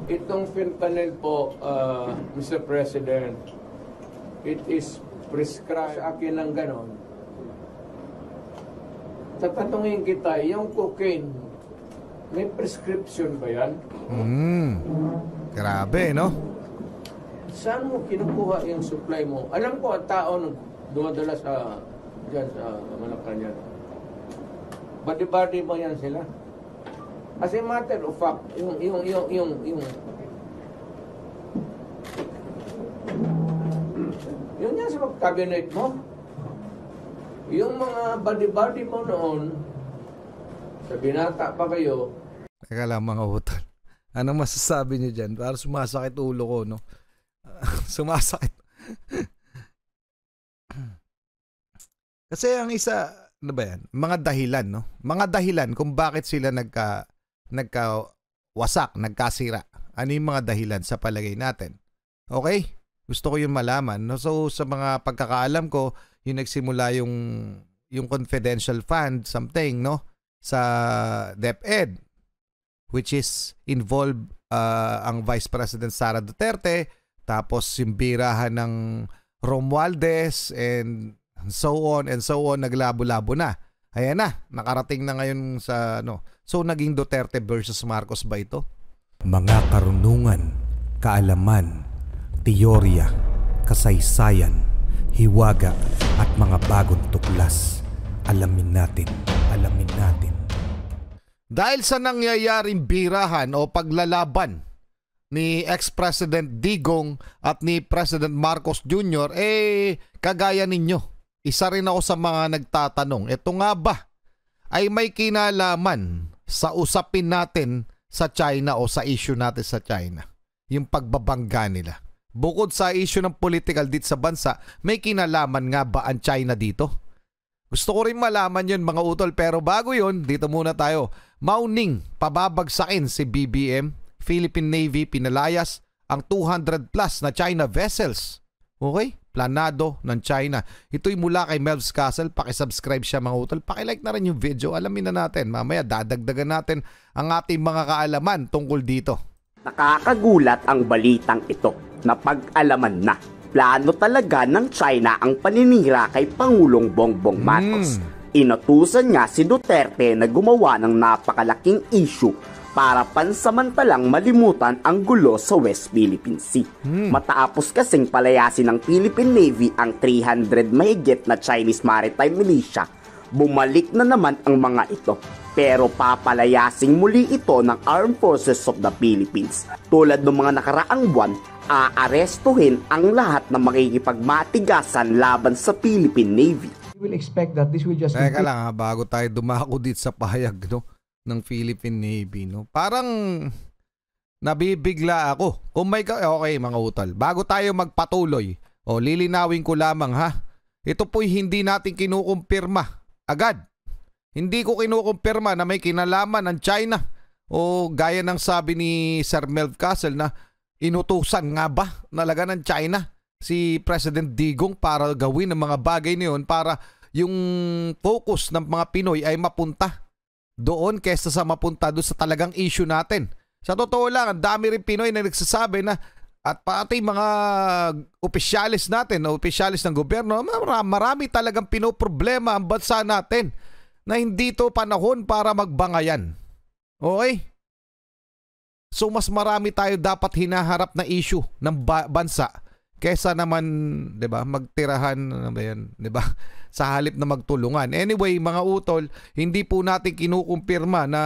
Itong fentanyl po, Mr. President, it is prescribed sa akin ng ganon. Tatanungin kita, yung cocaine, may prescription ba yan? Grabe, no? Saan mo kinukuha yung supply mo? Alam ko, ang tao dumadala dyan sa Malacanang. Body-body mo yan sila. As a matter of fact, yun yan sa cabinet mo. Yung mga body-body mo noon, sa binata pa kayo. Teka lang mga utol. Anong masasabi niyo dyan? Para sumasakit ulo ko, no? Sumasakit. Kasi ang isa, ano ba yan? Mga dahilan, no? Mga dahilan kung bakit sila nagkawasak, nagkasira. Ano yung mga dahilan sa palagay natin? Okay? Gusto ko yung malaman. No? So, sa mga pagkakaalam ko, yung nagsimula yung confidential fund, something, no? Sa DepEd, which is involved ang Vice President Sara Duterte, tapos yung birahan ng Romualdez, and so on, naglabo-labo na. Ayan na, nakarating na ngayon sa, so naging Duterte versus Marcos ba ito? Mga karunungan, kaalaman, teorya, kasaysayan, hiwaga, at mga bagong tuklas. Alamin natin. Dahil sa nangyayaring birahan o paglalaban ni ex-President Digong at ni President Marcos Jr., kagaya ninyo, isa rin ako sa mga nagtatanong, ito nga ba ay may kinalaman sa usapin natin sa China o sa issue natin sa China? Yung pagbabangga nila. Bukod sa issue ng political dito sa bansa, may kinalaman nga ba ang China dito? Gusto ko rin malaman yun mga utol, pero bago yun, dito muna tayo. Mauning pababagsakin si BBM, Philippine Navy pinalayas ang 200 plus na China vessels. Okay? Planado ng China. Ito'y mula kay Melvs Castle. Pakisubscribe siya mga utol. Pakilike na rin yung video. Alamin na natin. Mamaya dadagdagan natin ang ating mga kaalaman tungkol dito. Nakakagulat ang balitang ito na pag-alaman na plano talaga ng China ang paninira kay Pangulong Bongbong Marcos. Inutusan nga si Duterte na gumawa ng napakalaking issue para pansamantalang malimutan ang gulo sa West Philippine Sea. Matapos kasing palayasin ng Philippine Navy ang 300 mahigit na Chinese maritime militia, bumalik na naman ang mga ito. Pero papalayasing muli ito ng Armed Forces of the Philippines. Tulad ng mga nakaraang buwan, aarestuhin ang lahat ng makikipagmatigasan laban sa Philippine Navy. We will expect that this will just... Teka lang bago tayo dumako dito sa pahayag ng Philippine Navy. Parang nabibigla ako. Kung may okay mga utol, bago tayo magpatuloy, lilinawin ko lamang ha, ito po'y hindi natin kinukumpirma agad. Hindi ko kinukumpirma na may kinalaman ng China o gaya ng sabi ni Sir Melv Castle na inutusan nga ba talaga ng China si President Digong para gawin ang mga bagay niyon para yung focus ng mga Pinoy ay mapunta doon kaysa sa mapunta doon sa talagang issue natin. Sa totoo lang, ang dami rin Pinoy na nagsasabi na at pati mga opisyalis natin, opisyalis ng gobyerno, marami talagang pinoproblema ang bansa natin na hindi to panahon para magbangayan. Okay? So mas marami tayo dapat hinaharap na issue ng bansa kesa naman, 'di ba, magtirahan ano ba 'yan, 'di ba? Sa halip na magtulungan. Anyway, mga utol, hindi po natin kinukumpirma na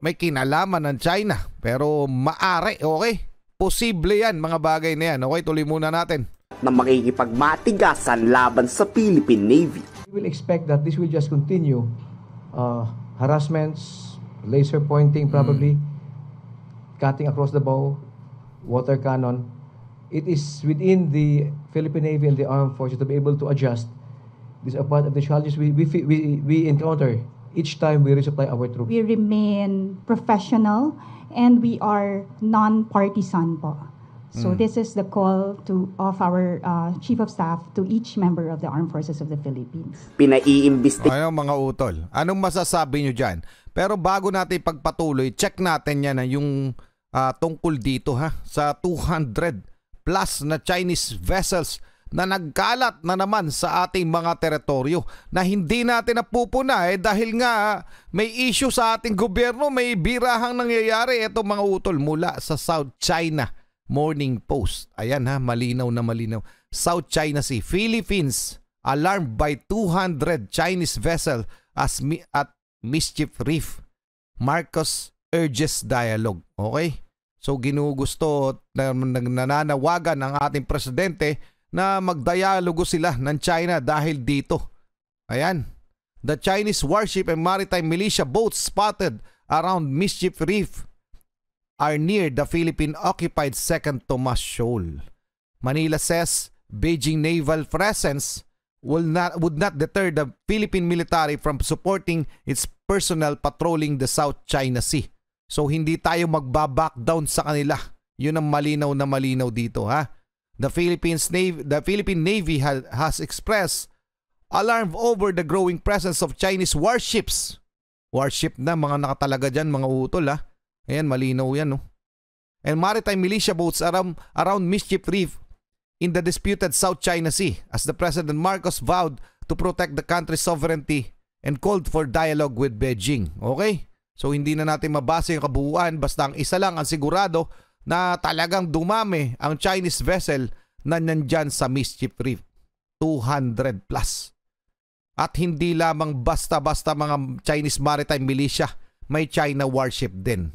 may kinalaman ng China, pero maari, okay? Posible 'yan, mga bagay na 'yan. Okay, tuloy muna natin. Na makikipagmatigasan laban sa Philippine Navy. We will expect that this will just continue. Harassments, laser pointing probably, cutting across the bow, water cannon. It is within the Philippine Navy and the Armed Forces to be able to adjust. These are part of the challenges we encounter each time we resupply our troops. We remain professional and we are non-partisan po. So this is the call of our Chief of Staff to each member of the Armed Forces of the Philippines. Pinaiimbestigahan. Ayun mga utol, anong masasabi nyo dyan? Pero bago natin pagpatuloy, check natin yan yung tungkol dito sa 200 plus na Chinese vessels na nagkalat na naman sa ating mga teritoryo na hindi natin napupuna dahil nga may issue sa ating gobyerno, may birahang nangyayari. Ito mga utol mula sa South China Morning Post. Ayan malinaw na malinaw. South China Sea, Philippines alarmed by 200 Chinese vessel at Mischief Reef. Marcos urges dialogue. Okay? So ginugusto na nananawagan ang ating presidente na magdialogo sila ng China dahil dito. Ayan. The Chinese warship and maritime militia boats spotted around Mischief Reef are near the Philippine-occupied Second Tomas Shoal. Manila says Beijing naval presence would not deter the Philippine military from supporting its personnel patrolling the South China Sea. So hindi tayo magba-back down sa kanila. Yun ang malinaw na malinaw dito The Philippine Navy has expressed alarm over the growing presence of Chinese warships. Warship na, mga nakatalaga dyan, mga utol Ayan, malinaw yan And maritime militia boats around Mischief Reef in the disputed South China Sea as the President Marcos vowed to protect the country's sovereignty and called for dialogue with Beijing. Okay? So hindi na natin mabasa yung kabuuan, basta ang isa lang ang sigurado na talagang dumami ang Chinese vessel na nandyan sa Mischief Reef. 200 plus. At hindi lamang basta-basta mga Chinese maritime militia, may China warship din.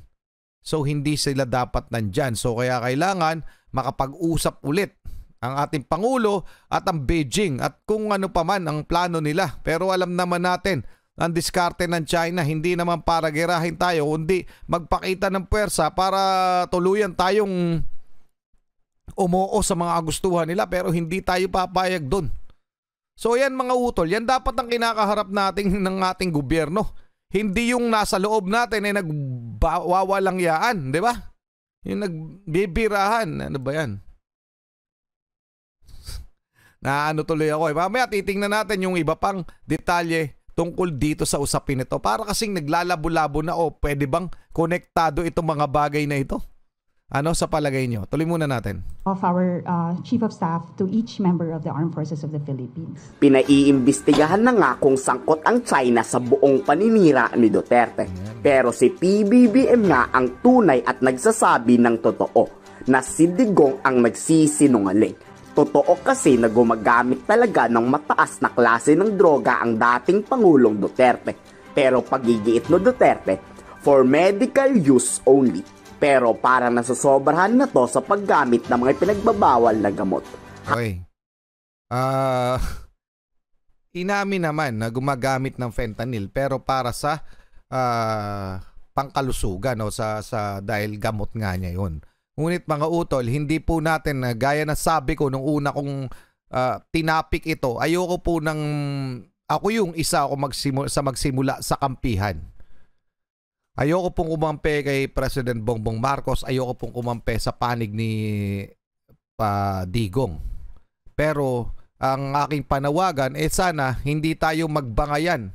So hindi sila dapat nandyan. So kaya kailangan makapag-usap ulit ang ating Pangulo at ang Beijing at kung ano pa man ang plano nila. Pero alam naman natin, ang diskarte ng China, hindi naman para gerahin tayo, kundi magpakita ng puwersa para tuluyan tayong umuo sa mga kagustuhan nila pero hindi tayo papayag doon. So yan mga utol, yan dapat ang kinakaharap natin ng ating gobyerno. Hindi yung nasa loob natin ay nagwawalangyaan, di ba? Yung nagbibirahan, ano ba yan? Naano tuloy ako Mamaya titingnan natin yung iba pang detalye tungkol dito sa usapin ito. Para kasing naglalabo-labo na pwede bang konektado itong mga bagay na ito? Ano sa palagay nyo? Tuloy muna natin. Of our Chief of Staff to each member of the Armed Forces of the Philippines. Pinaiimbestigahan na nga kung sangkot ang China sa buong paninira ni Duterte. Pero si PBBM nga ang tunay at nagsasabi ng totoo na si Digong ang nagsisinungaling. Totoo kasi na gumagamit talaga ng mataas na klase ng droga ang dating Pangulong Duterte. Pero pagigiit no Duterte, for medical use only. Pero parang nasosobrahan na to sa paggamit ng mga pinagbabawal na gamot. Okay. Inamin naman na gumagamit ng fentanyl pero para sa pangkalusugan sa dahil gamot nga niya yun. Ngunit mga utol, hindi po natin, gaya na sabi ko nung una kong tinapik ito, ayoko po ako yung isa ako magsimula sa kampihan. Ayoko pong kumampi kay President Bongbong Marcos, ayoko pong kumampi sa panig ni Digong. Pero ang aking panawagan, sana hindi tayo magbangayan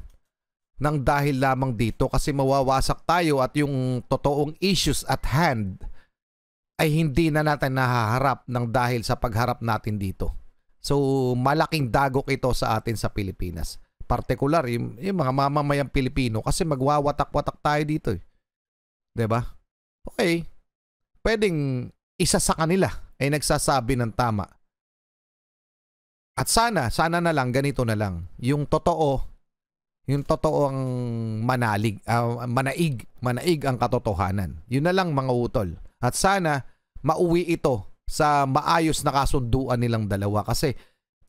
ng dahil lamang dito kasi mawawasak tayo at yung totoong issues at hand ay hindi na natin nahaharap ng dahil sa pagharap natin dito. So, malaking dagok ito sa atin sa Pilipinas. Partikular, yung mga mamamayang Pilipino kasi magwawatak-watak tayo dito. Diba? Okay. Pwedeng isa sa kanila ay nagsasabi ng tama. At sana na lang, ganito na lang. Yung totoo ang manaig ang katotohanan. Yun na lang mga utol. At sana mauwi ito sa maayos na kasunduan nilang dalawa kasi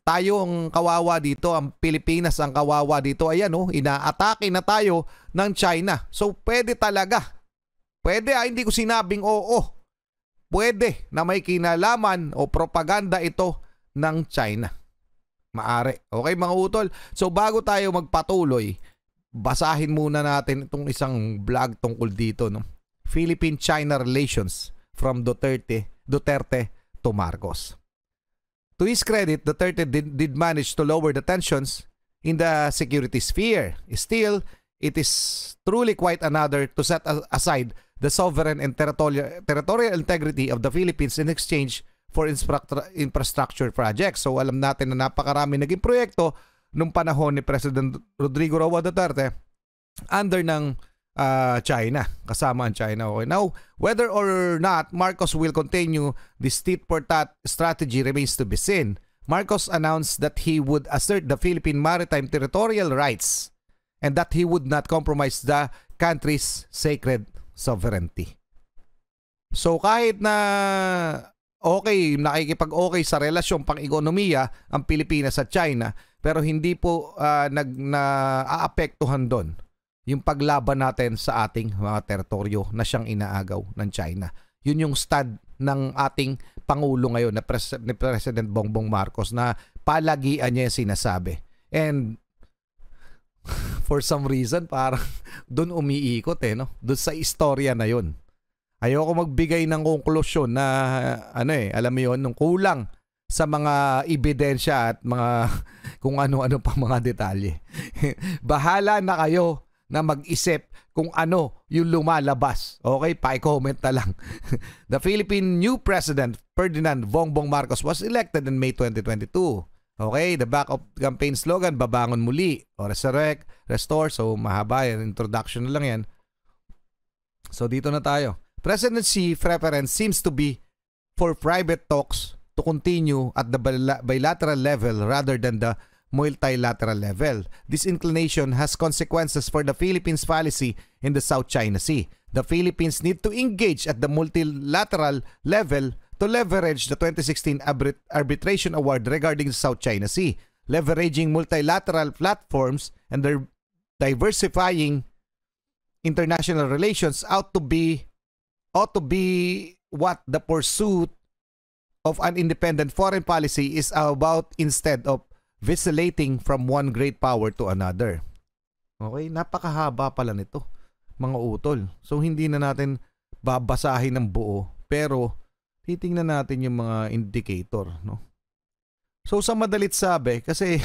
tayo ang kawawa dito, ang Pilipinas ang kawawa dito. Ayan inaatake na tayo ng China. So pwede talaga. Pwede hindi ko sinabing oo. Pwede na may kinalaman o propaganda ito ng China. Maari. Okay mga utol? So bago tayo magpatuloy, basahin muna natin itong isang vlog tungkol dito. Philippine-China relations from Duterte to Marcos. To his credit, Duterte did manage to lower the tensions in the security sphere. Still, it is truly quite another to set aside the sovereign and territorial integrity of the Philippines in exchange for infrastructure projects. So alam natin na napakarami naging proyekto nung panahon ni President Rodrigo Roa Duterte under ng China, kasama ang China. Okay. Now, whether or not Marcos will continue this tit for tat strategy remains to be seen. Marcos announced that he would assert the Philippine maritime territorial rights and that he would not compromise the country's sacred sovereignty. So kahit na nakikipag-okay sa relasyong pang-ekonomiya ang Pilipinas at China, pero hindi po naaapektuhan doon yung paglaban natin sa ating mga teritoryo na siyang inaagaw ng China. Yun yung stand ng ating Pangulo ngayon na ni President Bongbong Marcos na palagian niya yung sinasabi. And for some reason, parang doon umiikot no? Doon sa istorya na yun. Ayoko magbigay ng konklusyon na alam mo yun, nung kulang sa mga ebidensya at mga kung ano-ano pa mga detalye. Bahala na kayo na mag-isip kung ano yung lumalabas. Okay, pa-comment na lang. The Philippine new President Ferdinand Bongbong Marcos was elected in May 2022. Okay, the back-up campaign slogan, babangon muli o resurrect, restore. So mahaba yan, introduction na lang yan. So dito na tayo. Presidency preference seems to be for private talks to continue at the bilateral level rather than the multilateral level. This inclination has consequences for the Philippines' policy in the South China Sea. The Philippines need to engage at the multilateral level to leverage the 2016 arbitration award regarding the South China Sea. Leveraging multilateral platforms and their diversifying international relations ought to be what the pursuit of an independent foreign policy is about instead of vacillating from one great power to another. Okay, napakahaba pala nito, mga utol. So hindi na natin babasahin ng buo, pero titingnan natin yung mga indicator, no? So sa madalit sabi, kasi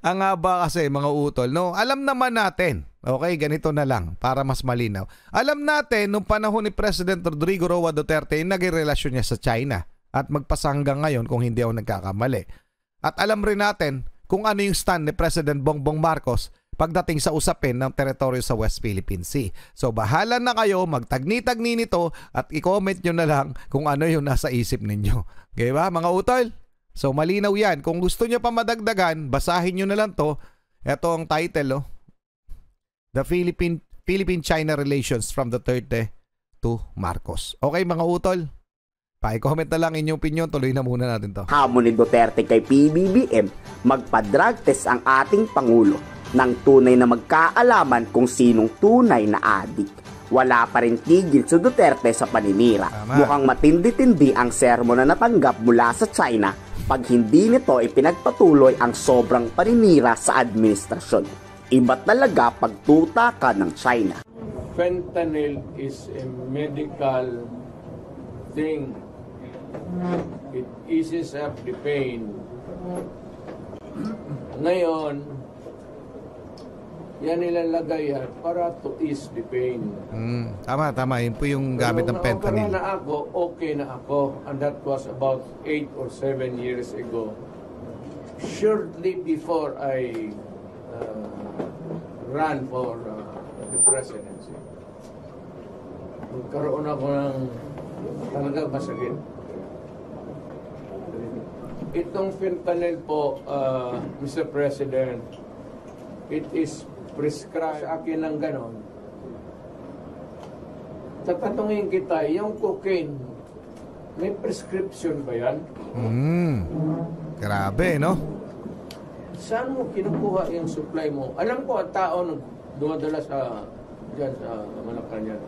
ang haba kasi mga utol, no? Alam naman natin, okay, ganito na lang para mas malinaw. Alam natin nung panahon ni President Rodrigo Roa Duterte, naging relasyon niya sa China at magpasa hanggang ngayon kung hindi ako nagkakamali. At alam rin natin kung ano yung stand ni President Bongbong Marcos pagdating sa usapin ng teritoryo sa West Philippine Sea. So bahala na kayo, magtagni-tagni nito at i-comment nyo na lang kung ano yung nasa isip ninyo. Okay ba mga utol? So malinaw yan. Kung gusto nyo pa madagdagan, basahin nyo na lang to. Ito ang title, The Philippine-China Relations from Duterte to Marcos. Okay mga utol? Pa-comment na lang inyong opinion, tuloy na muna natin to. Hamon ni Duterte kay PBBM, magpa-drug test ang ating Pangulo ng tunay na magkaalaman kung sinong tunay na adik. Wala pa rin tigil si Duterte sa paninira. Tama. Mukhang matindi-tindi ang sermon na natanggap mula sa China pag hindi nito ipinagpatuloy ang sobrang paninira sa administrasyon. Iba talaga pagtutaka ng China. Fentanyl is a medical thing. It eases up the pain. Ngayon, yan nilalagay yan para to ease the pain. Tama. Yun po yung gamit ng fentanyl. Na ako, okay na ako. And that was about 8 or 7 years ago. Shortly before I ran for the presidency. Nagkaroon ako ng talaga masakit. Itong fentanyl po, Mr. President, it is prescribed sa akin ng ganon. Tatanungin kita, yung cocaine, may prescription ba yan? Grabe, no? Saan mo kinukuha yung supply mo? Alam ko ang tao dumadala dyan sa Malacanang.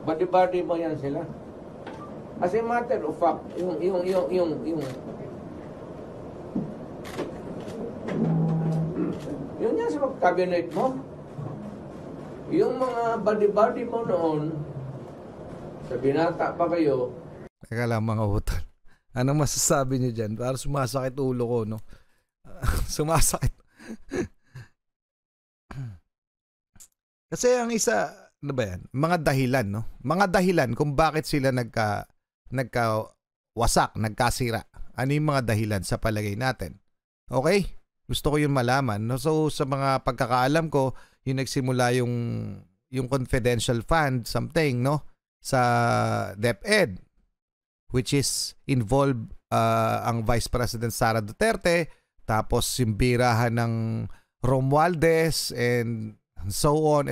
Body-body mo yan sila. As a matter of fact, yung yan sa cabinet mo, yung mga body-body mo noon, sa binata pa kayo. Teka lang mga utol. Anong masasabi niyo dyan? Para sumasakit ulo ko, no? Sumasakit. Kasi ang isa, ano ba yan? Mga dahilan, no? Mga dahilan kung bakit sila nagkawasak, nagkasira. Ano yung mga dahilan sa palagay natin? Okay? Gusto ko yun malaman. No? So, sa mga pagkakaalam ko, yung nagsimula yung confidential fund, something, no? Sa DepEd, which is involved ang Vice President Sara Duterte, tapos yung birahan ng Romualdez, and so on,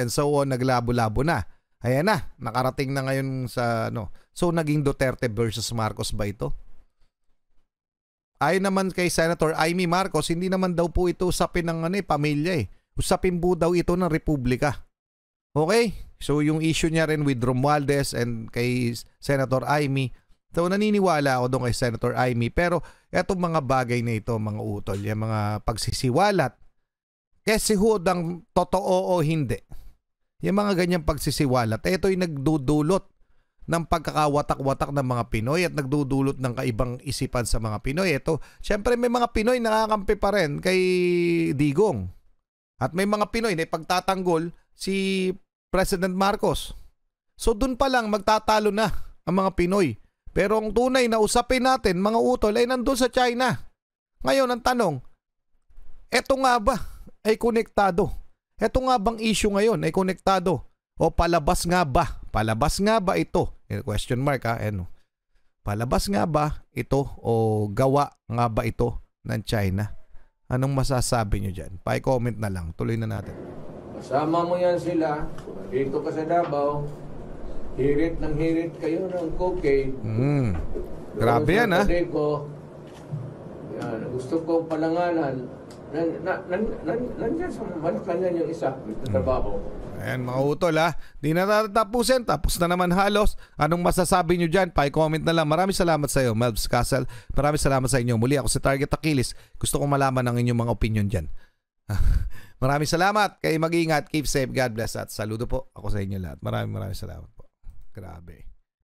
naglabo-labo na. Ayan na, nakarating na ngayon sa, ano. So, naging Duterte versus Marcos ba ito? Ayon naman kay Senator Amy Marcos, hindi naman daw po ito usapin ng pamilya eh. Usapin po daw ito ng Republika. Okay? So yung issue niya rin with Romualdez and kay Senator Amy. So naniniwala ako doon kay Senator Amy. Pero etong mga bagay na ito, mga utol, yung mga pagsisiwalat, kasi hudang totoo o hindi. Yung mga ganyang pagsisiwalat, ito yung nagdudulot ng pagkakawatak-watak ng mga Pinoy at nagdudulot ng kaibang isipan sa mga Pinoy. Ito, syempre may mga Pinoy nakakampi pa rin kay Digong. At may mga Pinoy na pagtatanggol si President Marcos. So dun pa lang magtatalo na ang mga Pinoy. Pero ang tunay na usapin natin, mga utol, ay nandun sa China. Ngayon, ang tanong, eto nga ba ay konektado? Eto nga bang issue ngayon ay konektado? O palabas nga ba? Palabas nga ba ito? Question mark ha. Ano? Palabas nga ba ito o gawa nga ba ito ng China? Anong masasabi nyo dyan? Pa-comment na lang. Tuloy na natin. Kasama mo yan sila. Dito ka sa Davao. Hirit ng hirit kayo ng cocaine. Grabe yan ha. Yan. Gusto ko palanganan. Nandiyan sa Malacanang yung isa. Trabaho. Ayan mga utol ha. Di na natatapusin. Tapos na naman halos. Anong masasabi nyo dyan? Pa-comment na lang. Maraming salamat sa iyo, Melvs Castle. Maraming salamat sa inyo. Muli ako si Target Achilles. Gusto kong malaman ang inyong mga opinion dyan. Maraming salamat. Kayo mag-ingat. Keep safe. God bless. At saludo po ako sa inyo lahat. Maraming salamat po. Grabe.